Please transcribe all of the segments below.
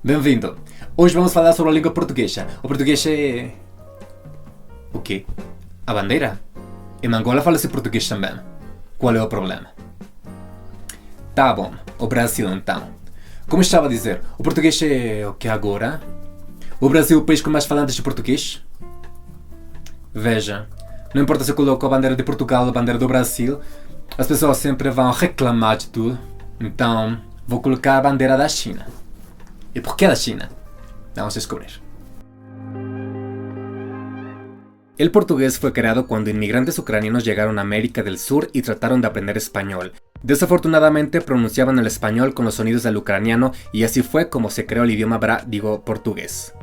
Bem-vindo! Hoje vamos falar sobre a língua portuguesa. O português é... O quê? A bandeira? Em Angola fala-se português também. Qual é o problema? Tá bom, o Brasil então. Como estava a dizer, o português é o que agora? O Brasil é o país com mais falantes de português? Veja, não importa se eu coloco a bandeira de Portugal ou a bandeira do Brasil, as pessoas sempre vão reclamar de tudo. Então, vou colocar a bandeira da China. E por que da China? Vamos descubrir. El portugués fue creado cuando inmigrantes ucranianos llegaron a América del Sur y trataron de aprender español. Desafortunadamente pronunciaban el español con los sonidos del ucraniano y así fue como se creó el idioma portugués.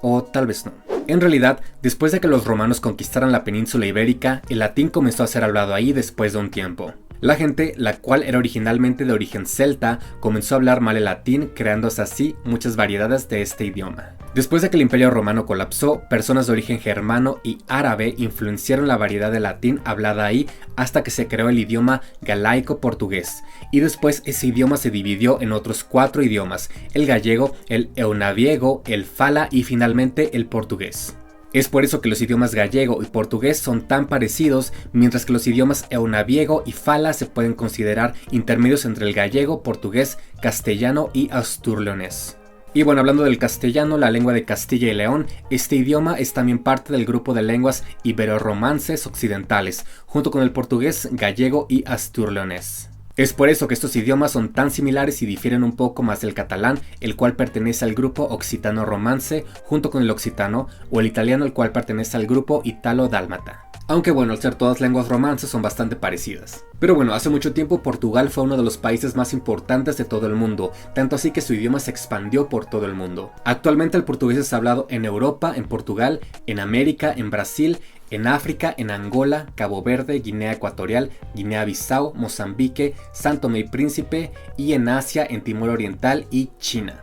O tal vez no. En realidad, después de que los romanos conquistaran la península ibérica, el latín comenzó a ser hablado ahí después de un tiempo. La gente, la cual era originalmente de origen celta, comenzó a hablar mal el latín, creándose así muchas variedades de este idioma. Después de que el Imperio Romano colapsó, personas de origen germano y árabe influenciaron la variedad de latín hablada ahí hasta que se creó el idioma galaico-portugués, y después ese idioma se dividió en otros 4 idiomas: el gallego, el eunaviego, el fala y finalmente el portugués. Es por eso que los idiomas gallego y portugués son tan parecidos, mientras que los idiomas eunaviego y fala se pueden considerar intermedios entre el gallego, portugués, castellano y asturleonés. Y bueno, hablando del castellano, la lengua de Castilla y León, este idioma es también parte del grupo de lenguas ibero-romances occidentales, junto con el portugués, gallego y asturleonés. Es por eso que estos idiomas son tan similares y difieren un poco más del catalán, el cual pertenece al grupo occitano-romance, junto con el occitano, o el italiano, el cual pertenece al grupo italo-dálmata. Aunque bueno, al ser todas lenguas romances son bastante parecidas. Pero bueno, hace mucho tiempo Portugal fue uno de los países más importantes de todo el mundo, tanto así que su idioma se expandió por todo el mundo. Actualmente el portugués es hablado en Europa, en Portugal, en América, en Brasil, en África, en Angola, Cabo Verde, Guinea Ecuatorial, Guinea-Bissau, Mozambique, São Tomé y Príncipe, y en Asia, en Timor Oriental y China.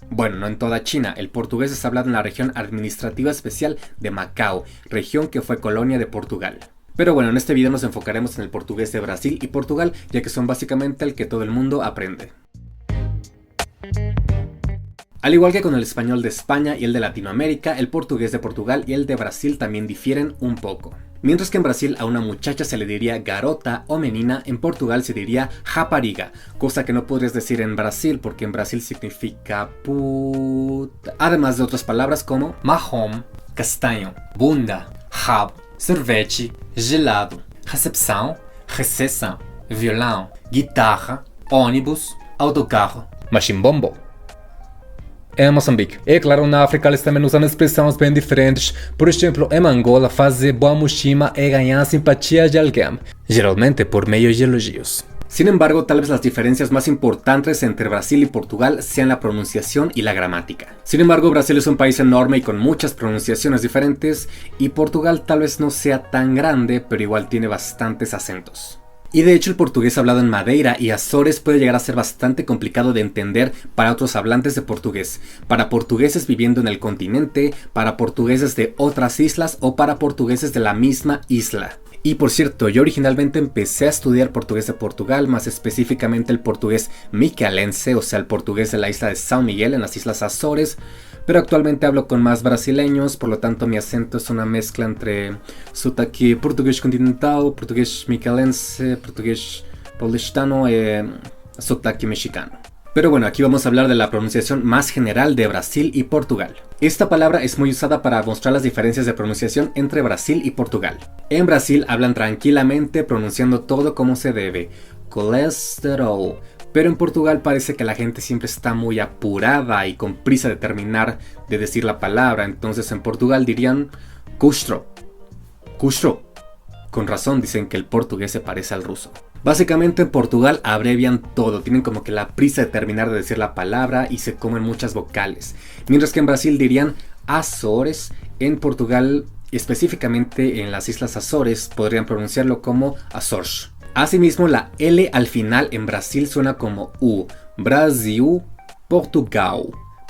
Bueno, no en toda China, el portugués es hablado en la región administrativa especial de Macao, región que fue colonia de Portugal. Pero bueno, en este video nos enfocaremos en el portugués de Brasil y Portugal, ya que son básicamente el que todo el mundo aprende. Al igual que con el español de España y el de Latinoamérica, el portugués de Portugal y el de Brasil también difieren un poco. Mientras que en Brasil a una muchacha se le diría garota o menina, en Portugal se diría rapariga, cosa que no podrías decir en Brasil porque en Brasil significa puta. Además de otras palabras como marrom, castanho, bunda, rabo, sorvete, gelado, recepção, recessão, violão, guitarra, ônibus, autocarro, machimbombo. Em Moçambique. É claro, na África eles também usam expressões bem diferentes. Por exemplo, em Angola, fazer boa mochima é ganhar a simpatia de alguém, geralmente por meio de elogios. Sin embargo, tal vez las diferencias más importantes entre Brasil y Portugal sean la pronunciación y la gramática. Sin embargo, Brasil es un país enorme y con muchas pronunciaciones diferentes, y Portugal tal vez no sea tan grande, pero igual tiene bastantes acentos. Y de hecho el portugués hablado en Madeira y Azores puede llegar a ser bastante complicado de entender para otros hablantes de portugués, para portugueses viviendo en el continente, para portugueses de otras islas o para portugueses de la misma isla. Y por cierto, yo originalmente empecé a estudiar portugués de Portugal, más específicamente el portugués micaelense, o sea el portugués de la isla de São Miguel en las Islas Azores, pero actualmente hablo con más brasileños, por lo tanto mi acento es una mezcla entre sotaque portugués continental, portugués micaelense, portugués paulistano y sotaque mexicano. Pero bueno, aquí vamos a hablar de la pronunciación más general de Brasil y Portugal. Esta palabra es muy usada para mostrar las diferencias de pronunciación entre Brasil y Portugal. En Brasil hablan tranquilamente pronunciando todo como se debe, colesterol. Pero en Portugal parece que la gente siempre está muy apurada y con prisa de terminar de decir la palabra, entonces en Portugal dirían custro, custro. Con razón dicen que el portugués se parece al ruso. Básicamente en Portugal abrevian todo, tienen como que la prisa de terminar de decir la palabra y se comen muchas vocales. Mientras que en Brasil dirían Azores, en Portugal, específicamente en las Islas Azores, podrían pronunciarlo como Açores. Asimismo, la L al final en Brasil suena como U, Brasil, Portugal.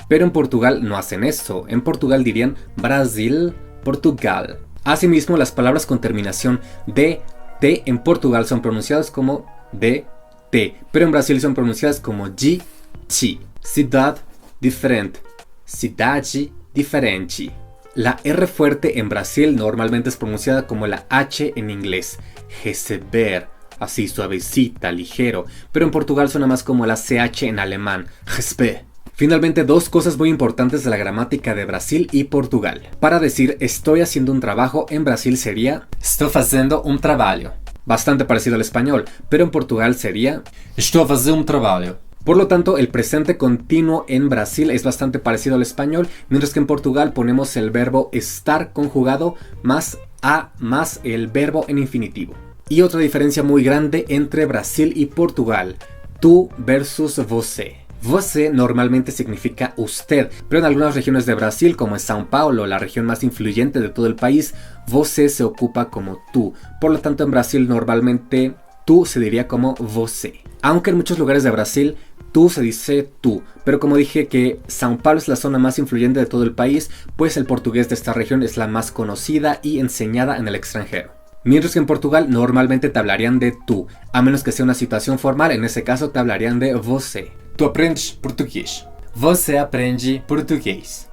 Pero en Portugal no hacen eso, en Portugal dirían Brasil, Portugal. Asimismo, las palabras con terminación de T en Portugal son pronunciadas como de T, pero en Brasil son pronunciadas como G, Chi. Cidade, diferente, cidade diferente. La R fuerte en Brasil normalmente es pronunciada como la H en inglés, receber, así suavecita, ligero, pero en Portugal suena más como la CH en alemán, receber. Finalmente, dos cosas muy importantes de la gramática de Brasil y Portugal. Para decir estoy haciendo un trabajo en Brasil sería estou fazendo um trabalho. Bastante parecido al español, pero en Portugal sería estou a fazer um trabalho. Por lo tanto, el presente continuo en Brasil es bastante parecido al español, mientras que en Portugal ponemos el verbo estar conjugado más a más el verbo en infinitivo. Y otra diferencia muy grande entre Brasil y Portugal, tú versus você. Você normalmente significa usted, pero en algunas regiones de Brasil, como en São Paulo, la región más influyente de todo el país, você se ocupa como tú. Por lo tanto, en Brasil normalmente tú se diría como você. Aunque en muchos lugares de Brasil tú se dice tú, pero como dije que São Paulo es la zona más influyente de todo el país, pues el portugués de esta región es la más conocida y enseñada en el extranjero. Mientras que en Portugal normalmente te hablarían de tú, a menos que sea una situación formal, en ese caso te hablarían de você. Tu aprendes português. Você aprende português.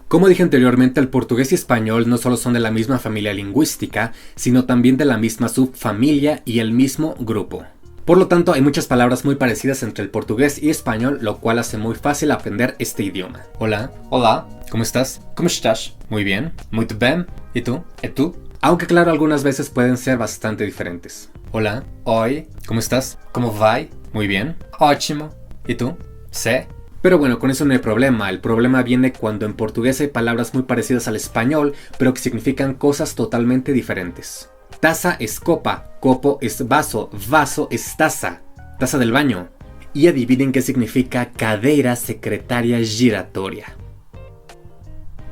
Como dije anteriormente, el portugués y español no solo son de la misma familia lingüística, sino también de la misma subfamilia y el mismo grupo. Por lo tanto, hay muchas palabras muy parecidas entre el portugués y español, lo cual hace muy fácil aprender este idioma. Hola. Hola. ¿Cómo estás? ¿Cómo estás? Muy bien. Muito bem. ¿Y tú? ¿Y tú? Aunque claro, algunas veces pueden ser bastante diferentes. Hola. Oi. ¿Cómo estás? ¿Cómo vai? Muy bien. Ótimo. ¿Y tú? Sé. Pero bueno, con eso no hay problema. El problema viene cuando en portugués hay palabras muy parecidas al español, pero que significan cosas totalmente diferentes. Taza es copa, copo es vaso, vaso es taza, taza del baño. Y adivinen qué significa cadeira secretaria giratoria.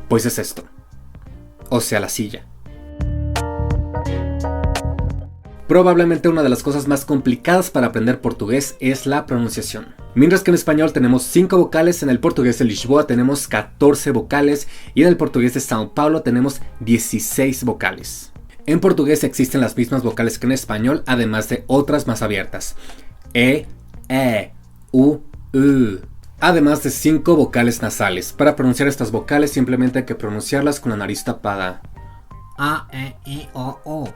Pues es esto. O sea, la silla. Probablemente una de las cosas más complicadas para aprender portugués es la pronunciación. Mientras que en español tenemos 5 vocales, en el portugués de Lisboa tenemos 14 vocales y en el portugués de São Paulo tenemos 16 vocales. En portugués existen las mismas vocales que en español, además de otras más abiertas. E, U, U. Además de 5 vocales nasales. Para pronunciar estas vocales simplemente hay que pronunciarlas con la nariz tapada. A, E, I, O, U.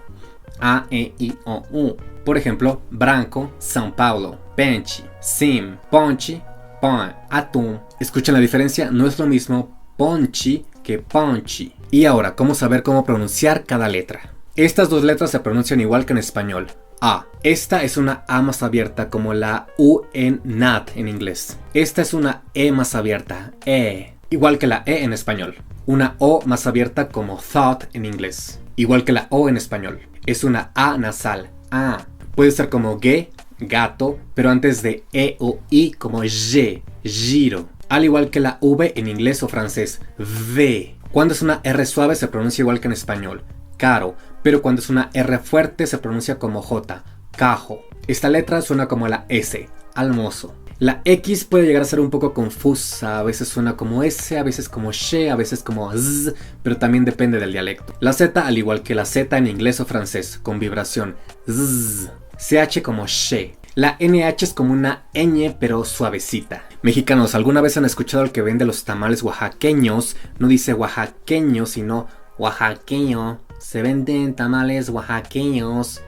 A, E, I, O, U. Por ejemplo, branco, São Paulo. Pente, sim, ponte, pão, atum. ¿Escuchan la diferencia? No es lo mismo ponche que ponche. Y ahora, ¿cómo saber cómo pronunciar cada letra? Estas dos letras se pronuncian igual que en español. A. Esta es una A más abierta como la U en not en inglés. Esta es una E más abierta, E. Igual que la E en español. Una O más abierta como thought en inglés. Igual que la O en español. Es una A nasal, A. Puede ser como G, gato, pero antes de E o I como G, giro. Al igual que la V en inglés o francés, V. Cuando es una R suave se pronuncia igual que en español, caro, pero cuando es una R fuerte se pronuncia como J, cajo. Esta letra suena como la S, almozo. La X puede llegar a ser un poco confusa, a veces suena como S, a veces como she, a veces como z, pero también depende del dialecto. La Z, al igual que la Z en inglés o francés, con vibración, z. CH como she. La NH es como una ñ pero suavecita. Mexicanos, ¿alguna vez han escuchado al que vende los tamales oaxaqueños? No dice oaxaqueño, sino oaxaqueño. Se venden tamales oaxaqueños.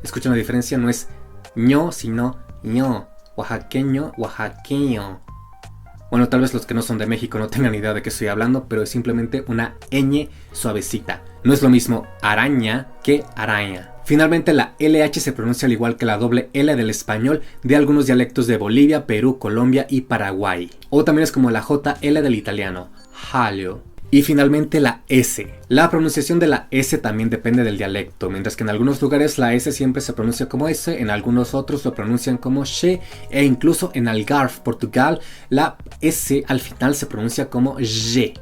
¿Escuchan la diferencia? No es ño, sino ño. Oaxaqueño, oaxaqueño. Bueno, tal vez los que no son de México no tengan idea de qué estoy hablando, pero es simplemente una ñ suavecita. No es lo mismo araña que araña. Finalmente, la LH se pronuncia al igual que la doble L del español de algunos dialectos de Bolivia, Perú, Colombia y Paraguay. O también es como la JL del italiano, jaleo. Y finalmente la S. La pronunciación de la S también depende del dialecto, mientras que en algunos lugares la S siempre se pronuncia como S, en algunos otros lo pronuncian como she, e incluso en Algarve, Portugal, la S al final se pronuncia como G.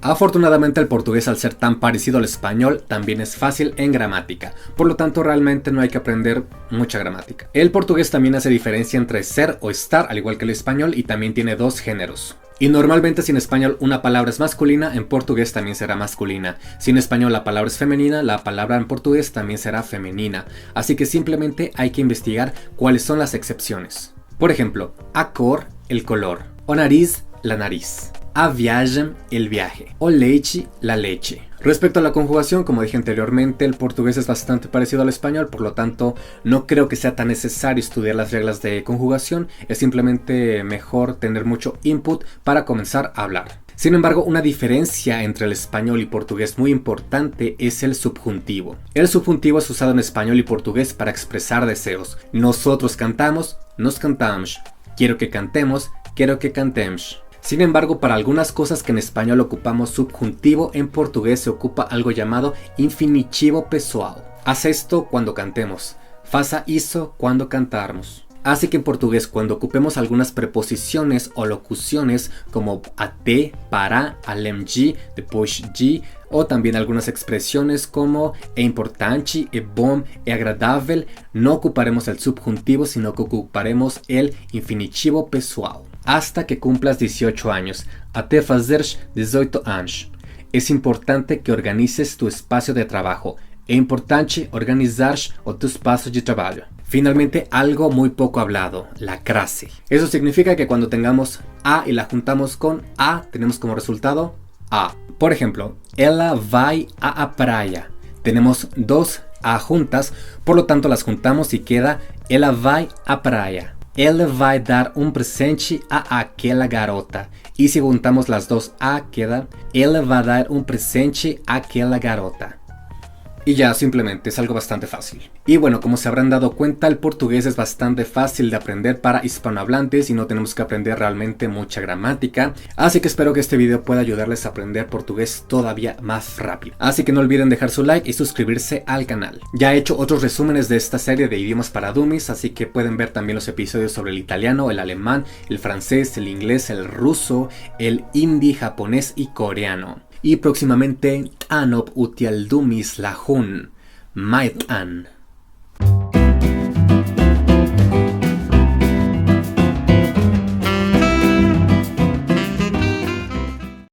Afortunadamente el portugués, al ser tan parecido al español, también es fácil en gramática, por lo tanto realmente no hay que aprender mucha gramática. El portugués también hace diferencia entre ser o estar, al igual que el español, y también tiene dos géneros. Y normalmente si en español una palabra es masculina, en portugués también será masculina. Si en español la palabra es femenina, la palabra en portugués también será femenina. Así que simplemente hay que investigar cuáles son las excepciones. Por ejemplo, a cor, el color, o nariz, la nariz. A viagem, el viaje, o leche, la leche. Respecto a la conjugación, como dije anteriormente, el portugués es bastante parecido al español, por lo tanto no creo que sea tan necesario estudiar las reglas de conjugación, es simplemente mejor tener mucho input para comenzar a hablar. Sin embargo, una diferencia entre el español y portugués muy importante es el subjuntivo. El subjuntivo es usado en español y portugués para expresar deseos. Nosotros cantamos, nos cantamos. Quiero que cantemos, quiero que cantemos. Sin embargo, para algunas cosas que en español ocupamos subjuntivo, en portugués se ocupa algo llamado infinitivo pessoal. Haz esto cuando cantemos. Faça isso quando cantarmos. Así que en portugués, cuando ocupemos algunas preposiciones o locuciones como até, para, além de, depois de, o también algunas expresiones como é importante, é bom, é agradável, no ocuparemos el subjuntivo, sino que ocuparemos el infinitivo pessoal. Hasta que cumplas 18 años, até fazeres 18 anos. Es importante que organices tu espacio de trabajo. É importante organizar o tu espacio de trabajo. Finalmente, algo muy poco hablado, la crase. Eso significa que cuando tengamos a y la juntamos con a, tenemos como resultado a. Por ejemplo, ela vai à praia. Tenemos dos a juntas, por lo tanto las juntamos y queda ela vai à praia. Ele vai dar um presente a aquela garota. Y si juntamos las dos a, queda ele vai dar un presente a aquela garota. Y ya, simplemente es algo bastante fácil. Y bueno, como se habrán dado cuenta, el portugués es bastante fácil de aprender para hispanohablantes y no tenemos que aprender realmente mucha gramática. Así que espero que este video pueda ayudarles a aprender portugués todavía más rápido. Así que no olviden dejar su like y suscribirse al canal. Ya he hecho otros resúmenes de esta serie de idiomas para dummies, así que pueden ver también los episodios sobre el italiano, el alemán, el francés, el inglés, el ruso, el hindi, japonés y coreano. Y próximamente Tanop Utial Dummies Lahun Maitan.